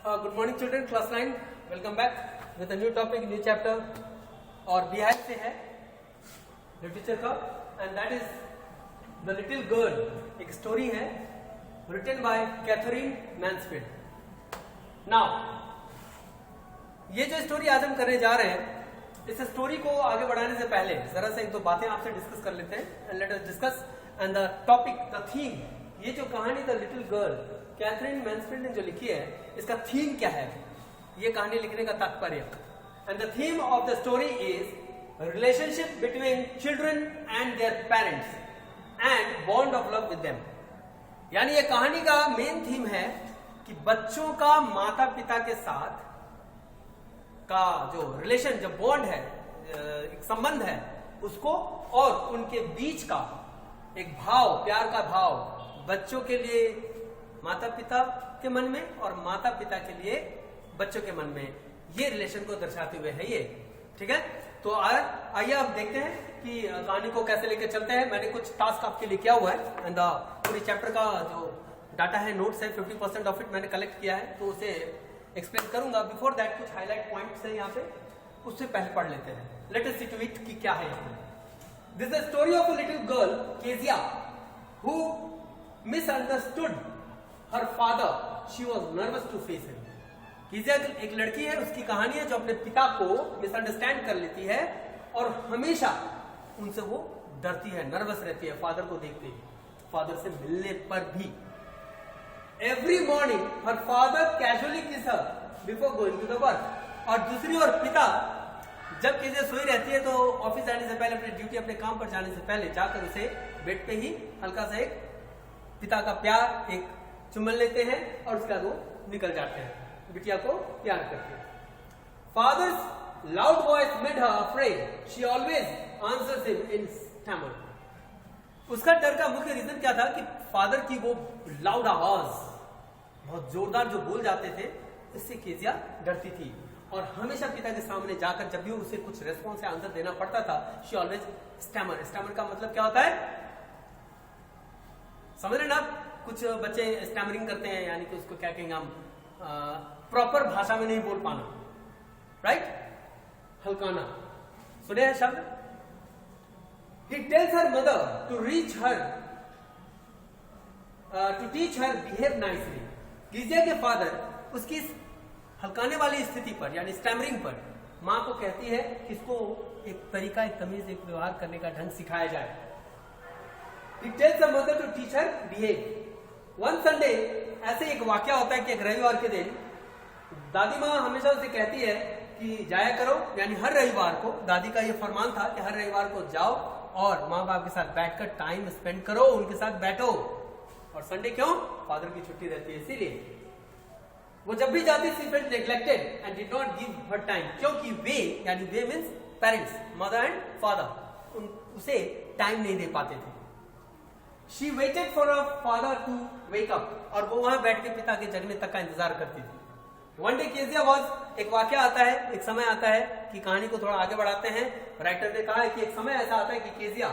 Good morning children, class 9. Welcome back with a new topic, new chapter. और behind से है literature का, and that is the little girl. एक story है written by Katherine Mansfield. Now ये जो story आज हम करने जा रहे हैं, इस स्टोरी को आगे बढ़ाने से पहले जरा से एक दो बातें आपसे डिस्कस कर लेते हैं. And let us discuss and the topic, the theme. ये जो कहानी the little girl Katherine Mansfield ने जो लिखी है, इसका थीम क्या है, ये कहानी लिखने का तात्पर्य. And the theme of the story is relationship between children and their parents and bond of love with them. यानी ये कहानी का मेन थीम है कि बच्चों का माता पिता के साथ का जो रिलेशन, जो बॉन्ड है, एक संबंध है, उसको और उनके बीच का एक भाव, प्यार का भाव बच्चों के लिए माता पिता के मन में और माता पिता के लिए बच्चों के मन में, ये रिलेशन को दर्शाते हुए है ये. ठीक है, तो आइए आप देखते हैं कि कहानी को कैसे लेकर चलते हैं. मैंने कुछ टास्क आपके लिए किया हुआ है एंड पूरी चैप्टर का जो डाटा है, नोट्स है, 50% ऑफ इट मैंने कलेक्ट किया है, तो उसे एक्सप्लेन करूंगा. बिफोर दैट कुछ हाईलाइट पॉइंट्स है यहाँ पे, उससे पहले पढ़ लेते हैं. Let us see to it कि क्या है इसमें. This is the story of a little girl Kezia who misunderstood her father. She was nervous to face him. Kezia एक लड़की है, उसकी कहानी है जो अपने पिता को मिसअंडरस्टैंड कर लेती है और हमेशा उनसे वो डरती है, नर्वस रहती है फादर को देखते ही, फादर से मिलने पर भी. Every morning her father casually kiss her before going to the work. और दूसरी ओर पिता जब कीजिया सोई रहती है तो ऑफिस जाने से पहले, अपने ड्यूटी, अपने काम पर जाने से पहले जाकर उसे बेड पे ही हल्का सा एक पिता का प्यार, एक चुम्बन लेते हैं और उसके बाद वो निकल जाते हैं, बिटिया को प्यार करते हैं. Father's loud voice made her afraid. She always answers him in stammer. उसका डर का मुख्य रीजन क्या था कि फादर की वो लाउड आवाज, बहुत जोरदार जो बोल जाते थे, इससे केजिया डरती थी और हमेशा पिता के सामने जाकर जब भी उसे कुछ रेस्पॉन्स या आंसर देना पड़ता था, शी ऑलवेज स्टैमर. स्टैमर का मतलब क्या होता है, समझ रहे ना आप? कुछ बच्चे स्टैमरिंग करते हैं, यानी कि उसको क्या कहेंगे हम, प्रॉपर भाषा में नहीं बोल पाना, राइट? हल्काना. सुने हैं शब्द. He tells her mother to reach her, to teach her behave nicely. कीजिया के फादर उसकी हल्काने वाली स्थिति पर, यानी स्टैमरिंग पर, मां को कहती है कि इसको एक तरीका, एक तमीज, एक व्यवहार करने का ढंग सिखाया जाए. He tells her mother to teach her behave. One Sunday ऐसे एक वाक्य होता है कि एक रविवार के दिन दादी माँ हमेशा उसे कहती है कि जाया करो, यानी हर रविवार को. दादी का ये फरमान था कि हर रविवार को जाओ और माँ बाप के साथ बैठकर टाइम स्पेंड करो, उनके साथ बैठो. और संडे क्यों? फादर की छुट्टी रहती है, इसीलिए वो जब भी जाती she felt neglected and did not give her time, क्योंकि वे, यानी वे means parents, mother and father, उसे टाइम नहीं दे पाते थे. She waited for her father to wake up. और वो वहां बैठ के पिता के जगने तक का इंतजार करती थी. One day Kezia was, एक वाक्य आता है, एक समय आता है कि कहानी को थोड़ा आगे बढ़ाते हैं. राइटर ने कहा है कि एक समय ऐसा आता है कि केजिया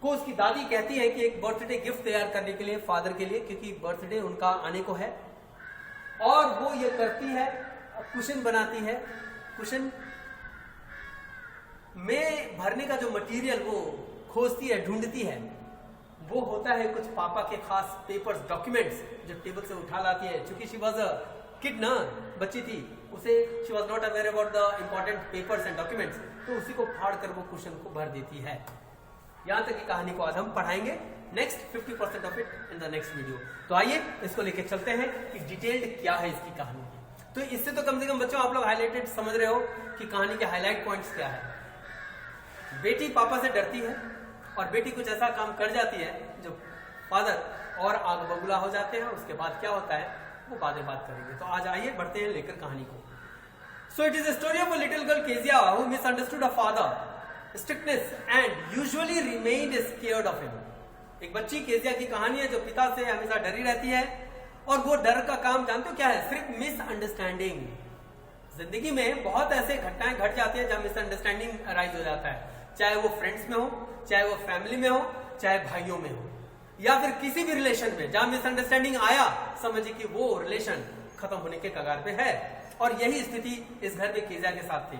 को उसकी दादी कहती है कि एक बर्थडे गिफ्ट तैयार करने के लिए फादर के लिए, क्योंकि बर्थडे उनका आने को है. और वो ये करती है, कुशन बनाती है. कुशन में भरने का जो मटेरियल वो खोजती है, ढूंढती है, वो होता है कुछ पापा के खास पेपर्स, डॉक्यूमेंट्स, जो टेबल से उठा लाती है. क्योंकि शी वॉज अ किड ना, बच्ची थी, उसे she was not aware about the important papers and documents, तो उसी को फाड़ कर वो क्वेश्चन को भर देती है. यहां तक की कहानी को आज हम पढ़ाएंगे. Next 50% of it in the next video. तो आइए इसको लेकर चलते हैं कि डिटेल्ड क्या है इसकी कहानी. तो इससे तो कम से कम बच्चों आप लोग हाईलाइटेड समझ रहे हो कि कहानी के हाईलाइट पॉइंट्स क्या है. बेटी पापा से डरती है और बेटी कुछ ऐसा काम कर जाती है जो फादर और आग बबूला हो जाते हैं. उसके बाद क्या होता है वो बातें बात करेंगे. तो आज आइए बढ़ते हैं लेकर कहानी को. So it is a story of a little girl Kezia who misunderstood a father strictness and usually remained scared of him. एक बच्ची केजिया की कहानी है जो पिता से हमेशा डरी रहती है, और वो डर का काम जानते हो क्या है? सिर्फ मिसअंडरस्टैंडिंग. जिंदगी में बहुत ऐसे घटनाएं घट जाती है जहां मिसअंडरस्टैंडिंग अराइज हो जाता है, चाहे वो फ्रेंड्स में हो, चाहे वो फैमिली में हो, चाहे भाइयों में हो, या फिर किसी भी रिलेशन में जहां मिसअंडरस्टैंडिंग आया, समझिए कि वो रिलेशन खत्म होने के कगार पे है। और यही स्थिति इस घर में कीजिया के साथ थी।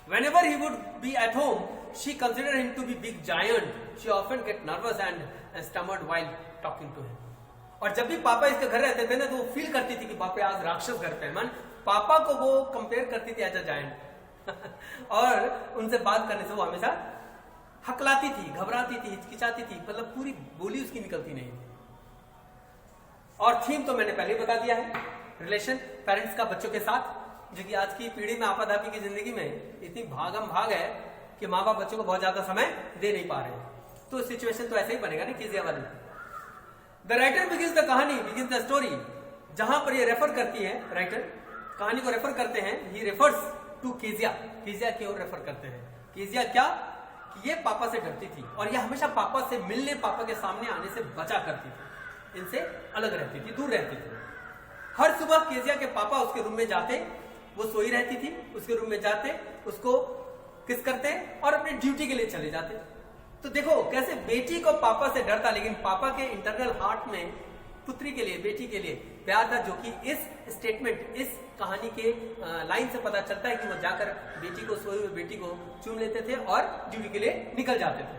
Whenever he would be at home, she considered him to be big giant. She often get nervous and stammered while talking to him. और जब भी पापा इसके घर रहते थे ना, तो वो फील करती थी कि बाप रे आज राक्षस घर पे है। मन पापा को वो कंपेयर करती थी एज अ जायंट। और उनसे बात करने से वो हमेशा हकलाती थी, घबराती थी, हिचकिचाती थी, मतलब पूरी बोली उसकी निकलती नहीं थी। और थीम तो मैंने पहले ही बता दिया है, रिलेशन पेरेंट्स का बच्चों के साथ, जो कि आज की पीढ़ी में आपाधापी की जिंदगी में इतनी भागम भाग है कि माँ बाप बच्चों को बहुत ज्यादा समय दे नहीं पा रहे। तो सिचुएशन तो ऐसे ही बनेगा ना कीजिया वाली। द राइटर बिगिंस द कहानी, बिगिंस द स्टोरी, जहां पर ये रेफर करती है, राइटर कहानी को रेफर करते हैं, ही रेफर्स टू कीजिया, कीजिया की ओर रेफर करते हैं। कीजिया क्या कि ये पापा से डरती थी और ये हमेशा पापा से मिलने, पापा के सामने आने से बचा करती थी, इनसे अलग रहती थी, दूर रहती थी। हर सुबह कीजिया के पापा उसके रूम में जाते, वो सोई रहती थी, उसके रूम में जाते, उसको किस करते और अपने ड्यूटी के लिए चले जाते। तो देखो कैसे बेटी को पापा से डर था, लेकिन पापा के इंटरनल हार्ट में पुत्री के लिए, बेटी के लिए प्यार था, जो कि इस स्टेटमेंट, इस कहानी के लाइन से पता चलता है कि वो जाकर बेटी को, सोई हुई बेटी को चूम लेते थे और ड्यूटी के लिए निकल जाते थे।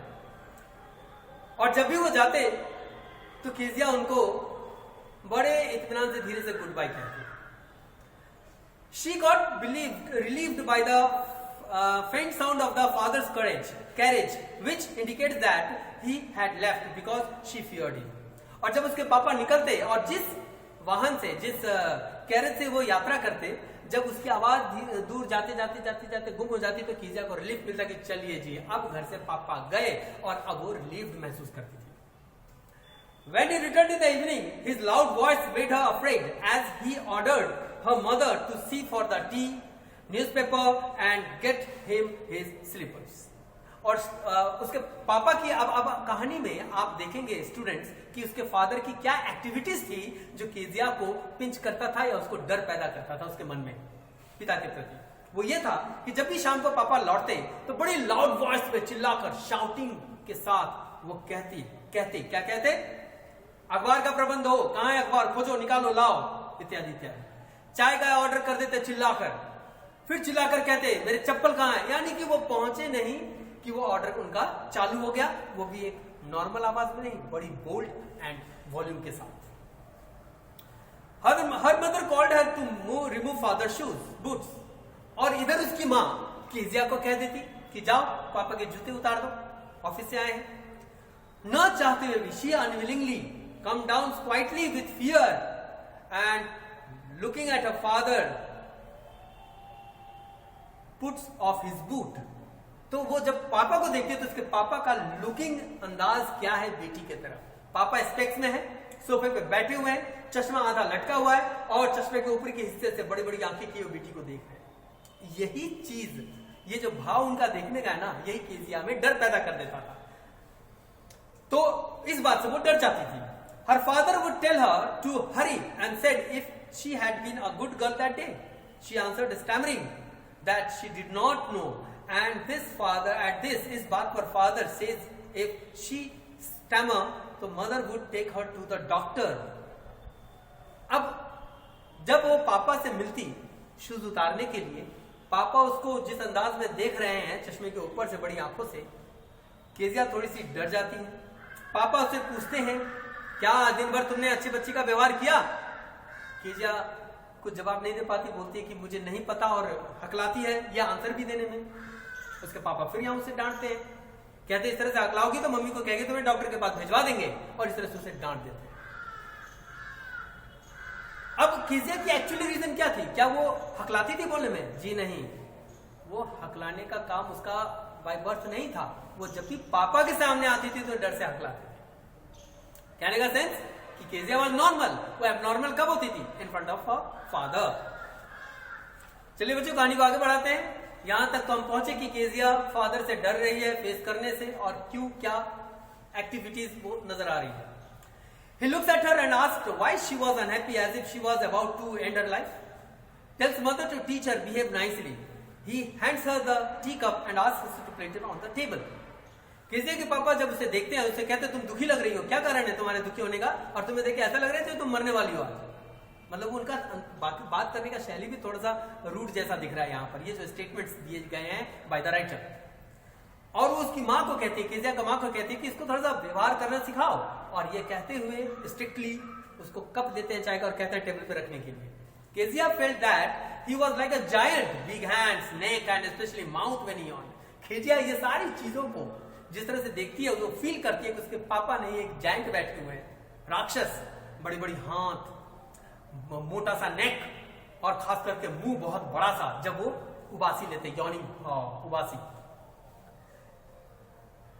और जब भी वो जाते तो कीजिया उनको बड़े इत्मीनान से धीरे से गुड बाय कहती। She got relieved by the faint sound of the father's carriage, which indicates that he had left because she feared him. और जब उसके पापा निकलते और जिस वाहन से, जिस कैरेज से वो यात्रा करते, जब उसकी आवाज दूर जाते जाते जाते जाते गुम हो जाती, तो कीजिया को रिलीफ मिलता कि चलिए जी अब घर से पापा गए, और अब वो रिलीव्ड महसूस करती थी। When he returned in the evening, his loud voice made her afraid as he ordered her mother to see for the tea, newspaper and get him his slippers. और उसके पापा की अब कहानी में आप देखेंगे स्टूडेंट्स कि उसके फादर की क्या एक्टिविटीज थी जो कीजिया को पिंच करता था या उसको डर पैदा करता था उसके मन में पिता के प्रति। वो ये था कि जब भी शाम को पापा लौटते तो बड़ी लाउड वॉइस में चिल्लाकर, शाउटिंग के साथ वो कहते क्या कहते, अखबार का प्रबंध हो, कहां है अखबार, खोजो, निकालो, लाओ, इत्यादि इत्यादि। चाय का ऑर्डर कर देते चिल्लाकर, फिर चिल्लाकर कहते मेरे चप्पल कहां है, यानी कि वो पहुंचे नहीं कि वो ऑर्डर उनका चालू हो गया, वो भी एक नॉर्मल आवाज में नहीं, बड़ी बोल्ड एंड वॉल्यूम के साथ। Her mother called her to remove father shoes boots, और इधर उसकी माँ कीजिया को कह देती कि जाओ पापा के जूते उतार दो, ऑफिस से आए हैं। न चाहते हुए भी she unwillingly come down quietly with fear and looking at her father puts off his boot. तो वो जब पापा को देखती है तो उसके पापा का लुकिंग अंदाज क्या है बेटी के तरफ। पापा स्पेक्स में है, सोफे पे बैठे हुए हैं, चश्मा आधा लटका हुआ है और चश्मे के ऊपर के हिस्से से बड़ी बड़ी आंखें की वो बेटी को देख रहे हैं। यही चीज, ये जो भाव उनका देखने का है ना, यही कीजिया में डर पैदा कर देता था। तो इस बात से वो डर जाती थी। Her father would tell her to hurry and said if she had been a good girl that day. She answered stammering that she did not know, and इस बात पर father says if she stammer तो mother would take her to the doctor. अब जब वो पापा से मिलती शूज उतारने के लिए, पापा उसको जिस अंदाज में देख रहे हैं चश्मे के ऊपर से बड़ी आंखों से, कीजिया थोड़ी सी डर जाती है। पापा उससे पूछते हैं क्या दिन भर तुमने अच्छी बच्ची का व्यवहार किया? कीजिया कुछ जवाब नहीं दे पाती, बोलती है कि मुझे नहीं पता, और हकलाती है या आंसर भी देने में। उसके पापा फिर यहाँ उसे डांटते हैं, कहते इस तरह से हकलाओगी तो मम्मी को कहेगी तुम्हें डॉक्टर के पास भिजवा देंगे, और इस तरह से उसे डांट देते हैं। अब कीजिया की एक्चुअली रीजन क्या थी? क्या वो हकलाती थी बोलने में? जी नहीं, वो हकलाने का काम उसका बाय बर्थ नहीं था। वो जब भी पापा के सामने आती थी तो डर से हकलाती। कहने का सेंस कि कीजिया वाज नॉर्मल, वो एबनॉर्मल कब होती थी? In front of father. चलिए बच्चों कहानी को आगे बढ़ाते हैं। यहां तक तो हम पहुंचे कि कीजिया फादर से डर रही है फेस करने से, और क्यों, क्या एक्टिविटीज वो नजर आ रही है। He looks at her and asks why she was unhappy, as if she was about to end her life. Tells mother to teach her behave nicely. He hands her the teacup and asks her to place it on the table. कीजिया के पापा जब उसे देखते हैं, उसे कहते तुम दुखी लग रही हो, क्या कारण है तुम्हारे दुखी होने का, और तुम्हें देख के ऐसा लग रहा है तुम मरने वाली हो आज। मतलब उनका बात करने का शैली भी थोड़ा सा रूड जैसा दिख रहा है यहाँ पर, ये जो स्टेटमेंट्स दिए गए हैं बाय द राइटर। और वो उसकी माँ को कहती है, केजिया का माँ को कहती है कि इसको थोड़ा सा व्यवहार करना सिखाओ, और ये कहते हुए स्ट्रिक्टली उसको कप देते हैं चाय का और कहते हैं टेबल पे रखने के लिए। Kezia felt that he was like a giant, big hands, neck and specially mouth when he yarn. Kezia ये सारी चीजों को जिस तरह से देखती है वो फील करती है कि उसके पापा नहीं एक जायंट बैठे हुए हैं, राक्षस, बड़ी बड़ी हाथ, मोटा सा नेक, और खास करके मुंह बहुत बड़ा सा जब वो उबासी लेते, यौनी उबासी।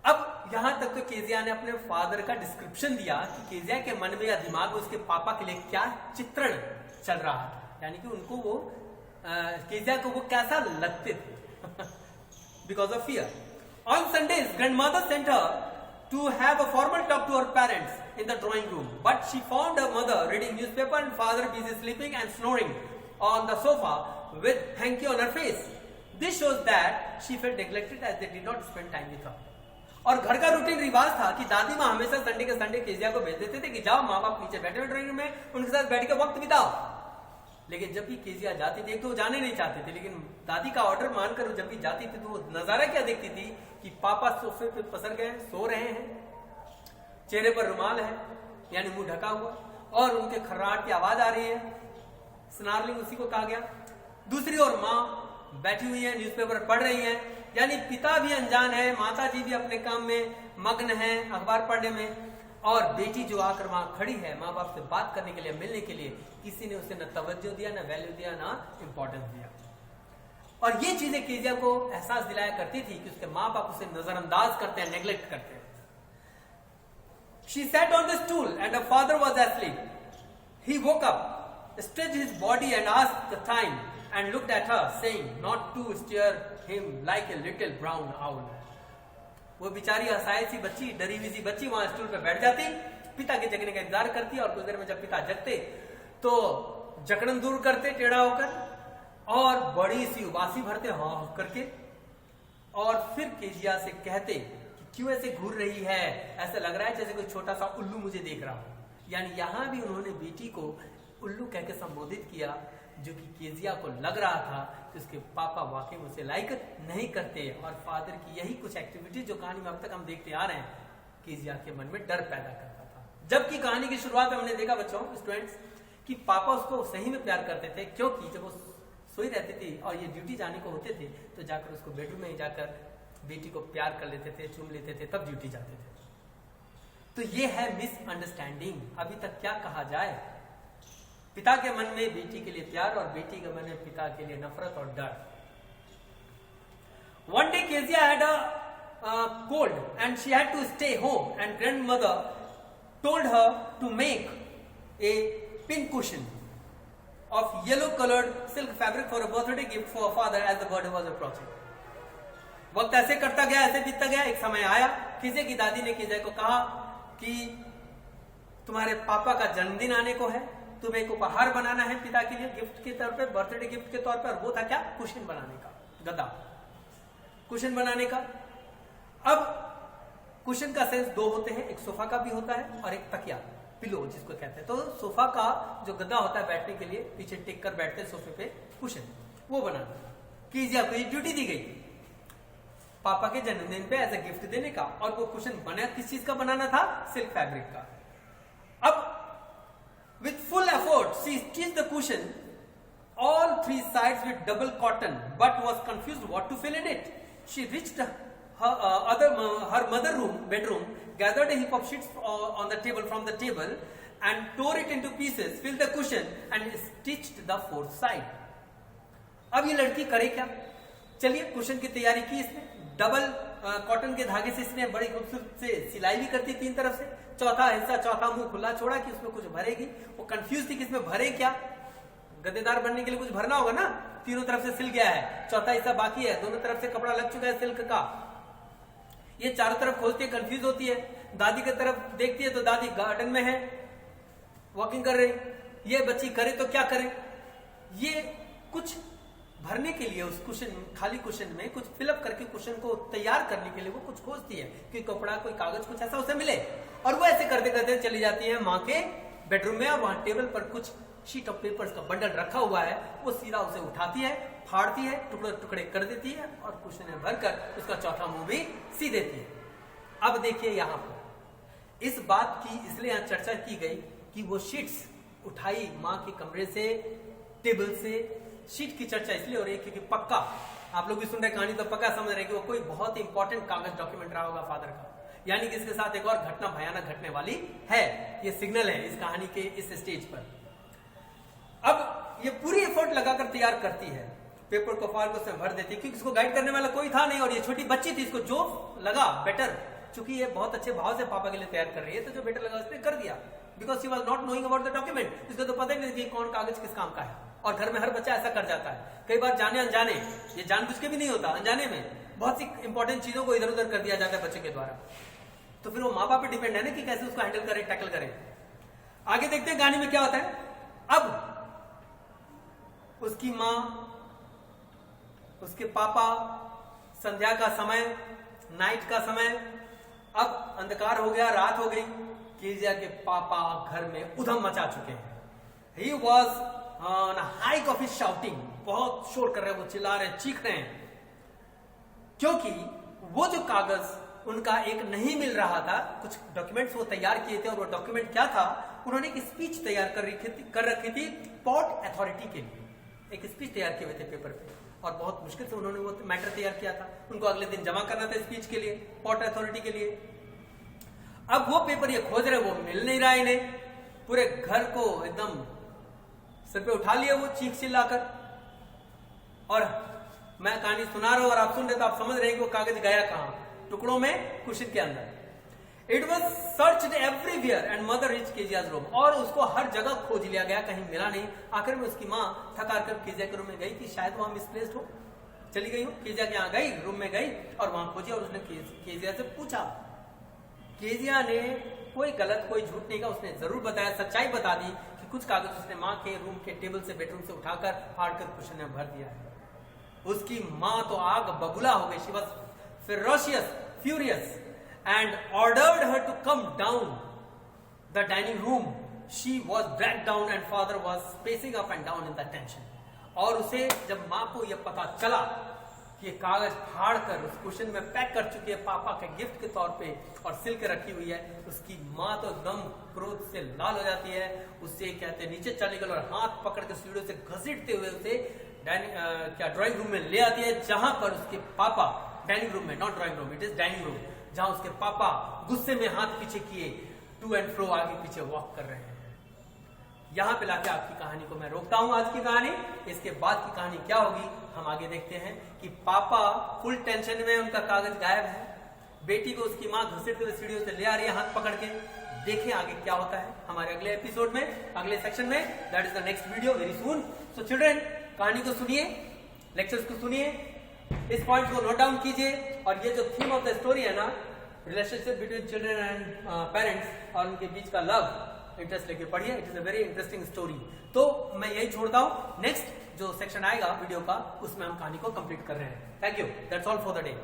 अब यहां तक तो केजिया ने अपने फादर का डिस्क्रिप्शन दिया कि केजिया के मन में या दिमाग में उसके पापा के लिए क्या चित्रण चल रहा है, यानी कि उनको वो केजिया को वो कैसा लगते थे because of fear. On Sundays grandmother sent her to have a formal talk to her parents in the drawing room, but she found her mother reading newspaper and father busy sleeping and snoring on the sofa with hanky on her face. This shows that she felt neglected as they did not spend time with her. और घर का routine रिवाज था कि दादी माँ हमेशा Sunday के संडे केजिया को भेज देते थे कि जाओ माँ बाप नीचे बैठे हुए ड्राइंग रूम में, उनके साथ बैठ के वक्त बिताओ। लेकिन जब भी केजिया जाती थी, एक तो वो जाने नहीं चाहते थे, लेकिन दादी का ऑर्डर मानकर जब भी जाती थी तो वो नजारा क्या देखती थी कि पापा सोफे पे पसर गए, सो रहे हैं, चेहरे पर रुमाल है यानी मुंह ढका हुआ, और उनके खर्राट की आवाज आ रही है, स्नार्लिंग उसी को कहा गया। दूसरी ओर माँ बैठी हुई है, न्यूज़पेपर पढ़ रही है, यानी पिता भी अनजान है, माता जी भी अपने काम में मग्न है, अखबार पढ़ने में, और बेटी जो आकर वहां खड़ी है माँ बाप से बात करने के लिए, मिलने के लिए, किसी ने उसे न तवज्जो दिया, न वैल्यू दिया, न इंपॉर्टेंस दिया। और ये चीजें केजिया को एहसास दिलाया करती थी कि उसके माँ बाप उसे नजरअंदाज करते हैं, नेग्लेक्ट करते हैं। She sat on the stool and her father was asleep. He woke up, stretched his body and asked the time and looked at her, saying not to stare him like a little brown owl. वो बेचारी असहाय सी बच्ची, डरी हुई सी बच्ची वहां stool पे बैठ जाती, पिता के जगने का इंतजार करती, और कुछ देर में जब पिता जगते तो जकड़न दूर करते टेढ़ा होकर, और बड़ी सी उबासी भरते हाँ करके, और फिर केजिया से कहते कि क्यों ऐसे घूर रही है, ऐसा लग रहा है जैसे कोई छोटा सा उल्लू मुझे देख रहा हो। यानी यहां भी उन्होंने बेटी को उल्लू कहकर संबोधित किया, जो कि केजिया को लग रहा था कि उसके पापा वाकई उसे लाइक नहीं करते, और फादर की यही कुछ एक्टिविटी जो कहानी में अब तक हम देखते आ रहे हैं, केजिया के मन में डर पैदा करता था। जबकि कहानी की शुरुआत में हमने देखा बच्चों, स्टूडेंट्स, कि पापा उसको सही में प्यार करते थे, क्योंकि जब वो सोई रहती थी और ये ड्यूटी जाने को होते थे तो जाकर उसको बेडरूम में जाकर बेटी को प्यार कर लेते थे, चूम लेते थे, तब ड्यूटी जाते थे। तो ये है मिसअंडरस्टैंडिंग। अभी तक क्या कहा जाए, पिता के मन में बेटी के लिए प्यार और बेटी के मन में पिता के लिए नफरत और डर। One day Kezia had a cold and she had to stay home, and grandmother told her to make a pin cushion of yellow colored silk fabric for a birthday gift for her father as the birthday was approaching. वक्त ऐसे करता गया, ऐसे बीतता गया। एक समय आया, केजिया की दादी ने केजिया को कहा कि तुम्हारे पापा का जन्मदिन आने को है, तुम्हें एक उपहार बनाना है पिता के लिए गिफ्ट के तौर पे, बर्थडे गिफ्ट के तौर पे। और वो था क्या? कुशन बनाने का, गद्दा कुशन बनाने का। अब कुशन का सेंस दो होते हैं, एक सोफा का भी होता है और एक तकिया, पिलो जिसको कहते हैं। तो सोफा का जो गद्दा होता है बैठने के लिए, पीछे टिक कर बैठते हैं सोफे पे, कुशन, वो बनाना। कीजिए आपको ड्यूटी दी गई पापा के जन्मदिन पे एज ए गिफ्ट देने का, और वो कुशन बना किस चीज का बनाना था? सिल्क फैब्रिक का। अब with full effort she stitched the cushion all three sides with double cotton, but was confused what to fill in it. She reached her mother bedroom, gathered a heap of sheets on the table from the table and tore it into pieces, filled the cushion and stitched the fourth side. अब ये लड़की करे क्या? चलिए, cushion की तैयारी की इसने, डबल कॉटन के धागे से इसने बड़ी खूबसूरत से सिलाई भी करती तीन तरफ से, चौथा हिस्सा, चौथा मुंह खुला छोड़ा कि उसमें कुछ भरेगी। वो कंफ्यूज थी कि इसमें भरे क्या, गद्देदार बनने के लिए कुछ भरना होगा ना। तीनों तरफ से सिल गया है, चौथा हिस्सा बाकी है, दोनों तरफ से कपड़ा लग चुका है सिल्क का। ये चारों तरफ खोजती है, कंफ्यूज होती है। दादी की तरफ देखती है तो दादी गार्डन में है, वॉकिंग कर रही। ये बच्ची करे तो क्या करे? ये कुछ भरने के लिए उस कुशन, खाली कुशन में कुछ फिलअप करके कुशन को तैयार करने के लिए वो कुछ खोजती है कि कपड़ा, कोई कागज, कुछ ऐसा उसे मिले। और वो ऐसे करते करते चली जाती है माँ के बेडरूम में और वहां टेबल पर कुछ शीट ऑफ पेपर्स का बंडल रखा हुआ है। वो सीधा उसे उठाती है, फाड़ती है, टुकड़े टुकड़े कर देती है और कुशन में भरकर उसका चौथा मुंह भी सी देती है। अब देखिए यहाँ पर इस बात की इसलिए यहाँ चर्चा की गई कि वो शीट्स उठाई माँ के कमरे से, टेबल से। शीट की चर्चा इसलिए हो रही है क्योंकि पक्का आप लोग भी सुन रहे कहानी तो पक्का समझ रहे कि वो कोई बहुत ही इंपॉर्टेंट कागज डॉक्यूमेंट रहा होगा फादर का, यानी कि इसके साथ एक और घटना भयानक घटने वाली है। ये सिग्नल है इस कहानी के इस स्टेज पर। अब ये पूरी एफर्ट लगाकर तैयार करती है, पेपर को फाड़ को उसमें भर देती है क्योंकि इसको गाइड करने वाला कोई था नहीं और ये छोटी बच्ची थी, इसको जो लगा बेटर, चूंकि ये बहुत अच्छे भाव से पापा के लिए तैयार कर रही है तो जो बेटर लगा उसने कर दिया, because she was not knowing about the document. इसको तो पता ही नहीं कि कौन कागज किस काम का है। और घर में हर बच्चा ऐसा कर जाता है, कई बार जाने अनजाने, ये जानबूझ के भी नहीं होता, अनजाने में बहुत सी इंपॉर्टेंट चीजों को इधर उधर कर दिया जाता है बच्चे के द्वारा। तो फिर वो माँ बाप पे डिपेंड है ना कि कैसे उसको हैंडल करें, टैकल करें। आगे देखते हैं कहानी में क्या होता है। अब उसकी माँ, उसके पापा, संध्या का समय, नाइट का समय, अब अंधकार हो गया, रात हो गई। कीजिया के पापा घर में उधम मचा चुके हैं। He was on a high of his shouting, बहुत शोर कर रहे हैं, वो चिल्ला रहे हैं, चीख रहे हैं, क्योंकि वो जो कागज उनका एक नहीं मिल रहा था। कुछ डॉक्यूमेंट्स वो तैयार किए थे और वो डॉक्यूमेंट क्या था, उन्होंने एक स्पीच तैयार कर रखी थी पोर्ट अथॉरिटी के लिए। एक स्पीच तैयार किए हुए थे पेपर पे और बहुत मुश्किल से उन्होंने वो मैटर तैयार किया था। उनको अगले दिन जमा करना था स्पीच के लिए, पोर्ट अथॉरिटी के लिए। अब वो पेपर ये खोज रहे, वो मिल नहीं रहा इन्हें। पूरे घर को एकदम सिर पे उठा लिया वो चीख चिल्लाकर। और मैं कहानी सुना रहा हूं और आप सुन रहे तो आप समझ रहे हैं कि वो कागज गया कहां, टुकड़ों में, कुशन के अंदर। It was searched everywhere and mother reach Keziah's room, और उसको हर जगह खोज लिया गया, कहीं मिला नहीं। आखिर में उसकी माँ थक कर केजिया के रूम में गई कि शायद वहां मिसप्लेस्ड हो, चली गई हो। केजिया के यहाँ गई, रूम में गई और वहां खोजी और उसने केजिया से पूछा। केजिया ने कोई गलत कोई झूठ नहीं कहा, उसने जरूर बताया, सच्चाई बता दी कि कुछ कागज उसने माँ के रूम के टेबल से, बेडरूम से उठाकर फाड़कर कुशन में भर दिया है। उसकी माँ तो आग बबूला हो गई। She was ferocious, furious and ordered her to come down the dining room. She was dragged down and father was pacing up and down in that tension. और उसे जब माँ को यह पता चला कि ये कागज फाड़ कर उस कुशन में पैक कर चुकी है पापा के गिफ्ट के तौर पे और सिल के रखी हुई है, उसकी माँ तो एकदम क्रोध से लाल हो जाती है। उससे कहते नीचे चली गई और हाथ पकड़ के सीढ़ियों से घसीटते हुए उसे ड्राइंग रूम में ले आती है, जहां पर उसके पापा, डाइनिंग रूम में, not drawing room, it is dining room, जहां उसके पापा गुस्से में हाथ पीछे किए टू एंड फ्रो, आगे पीछे वॉक कर रहे हैं। यहां पे लाके आपकी कहानी को मैं रोकता हूं, आज की कहानी। इसके बाद की कहानी क्या होगी हम आगे देखते हैं कि पापा फुल टेंशन में, उनका कागज गायब है, बेटी को उसकी माँ घसीटते हुए सीढ़ियों से ले आ रही है हाथ पकड़ के। देखें आगे क्या होता है हमारे अगले एपिसोड में, अगले सेक्शन में। That is the next video very soon. So children, कहानी को सुनिए, लेक्चर्स को सुनिए, इस पॉइंट को नोट डाउन कीजिए। और ये जो थीम ऑफ द स्टोरी है ना, relationship between children and parents, और उनके बीच का लव, इंटरेस्ट लेके पढ़िए। It is a very interesting story. तो मैं यही छोड़ता हूं, नेक्स्ट जो सेक्शन आएगा वीडियो का, उसमें हम कहानी को कंप्लीट कर रहे हैं। Thank you, that's all for the day.